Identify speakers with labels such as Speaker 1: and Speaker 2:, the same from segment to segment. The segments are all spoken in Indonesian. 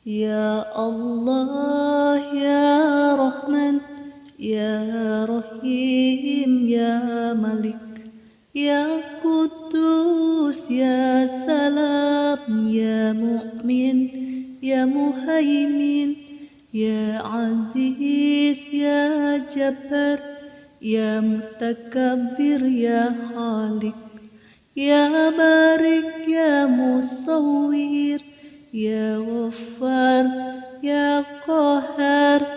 Speaker 1: Ya Allah, Ya Rahman, Ya Rahim, Ya Malik, Ya Kudus, Ya Salam, Ya Mu'min, Ya Muhaimin, Ya Aziz, Ya Jabbar, Ya Mutakabbir, Ya Khalik, Ya Barik, Ya Musawwir, Ya Ghaffar, Ya Qahar,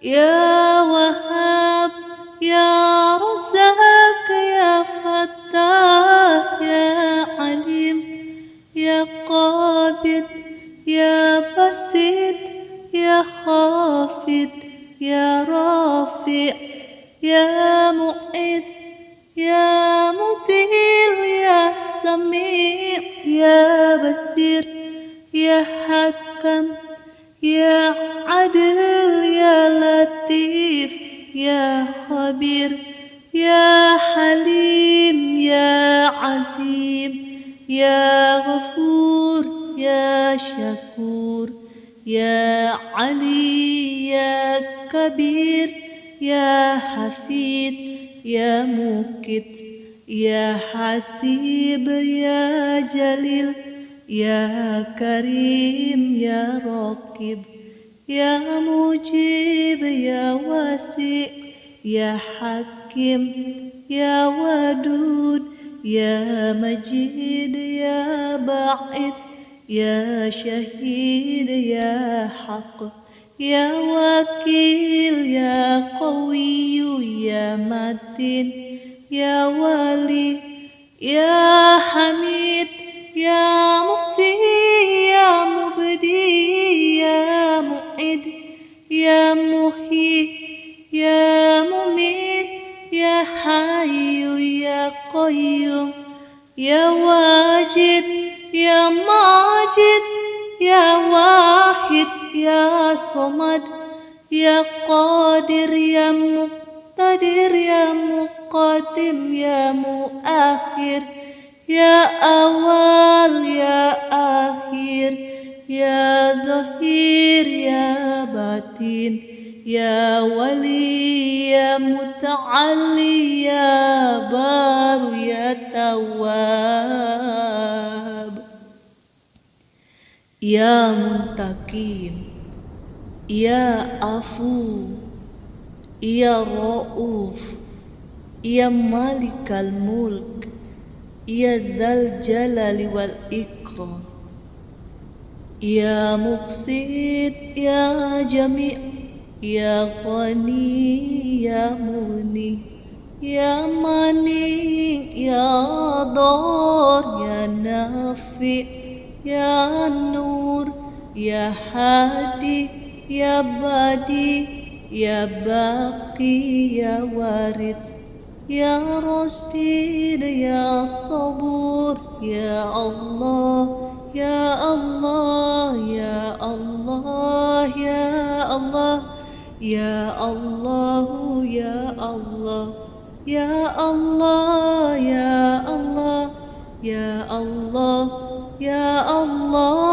Speaker 1: Ya Wahhab, Ya Razzaq, Ya Fattah, Ya Alim, Ya Qabid, Ya Basit, Ya Khafid, Ya Rafi', Ya Mu'id, Ya Mutil, Ya Sami', Ya Basir, Ya Hakam, Ya Adil, Ya Latif, Ya Khabir, Ya Halim, Ya Azim, Ya Ghafur, Ya Syakur, Ya Ali, Ya Kabir, Ya Hafid, Ya Mukit, Ya Hasib, Ya Jalil, Ya Karim, Ya Raqib, Ya Mujib, Ya Wasi', Ya Hakim, Ya Wadud, Ya Majid, Ya Ba'id, Ya Syahid, Ya Haq, Ya Wakil, Ya Qawiyu, Ya Matin, Ya Wali, Ya Hamid, Ya Musi, Ya Mubdi, Ya Mu'id, Ya Muhi, Ya Mumit, Ya Hayyu, Ya Qayyum, Ya Wajid, Ya Majid, Ya Wahid, Ya Samad, Ya Qadir, Ya Muqtadir, Ya Muqaddim, Ya Muakhir, Ya Awal, Ya Akhir, Ya Zahir, Ya Batin, Ya Wali, Ya Muta'alli, Ya Baru, Ya Tawwab, Ya Muntakim, Ya Afu, Ya Ra'uf, Ya Malikal Mulk, Ya Dzal Jalali wal Ikram, Ya Muqsit, Ya Jami', Ya Ghani, Ya Mughni, Ya Mani, Ya Dar, Ya Nafi', Ya Nur, Ya Hadi, Ya Badi, Ya Baqi, Ya Waris, Ya Rasid, Ya Sabur, Ya Allah, Ya Allah, Ya Allah, Ya Allah, Ya Allah, Ya Allah, Ya Allah, Ya Allah, Ya Allah, Ya Allah.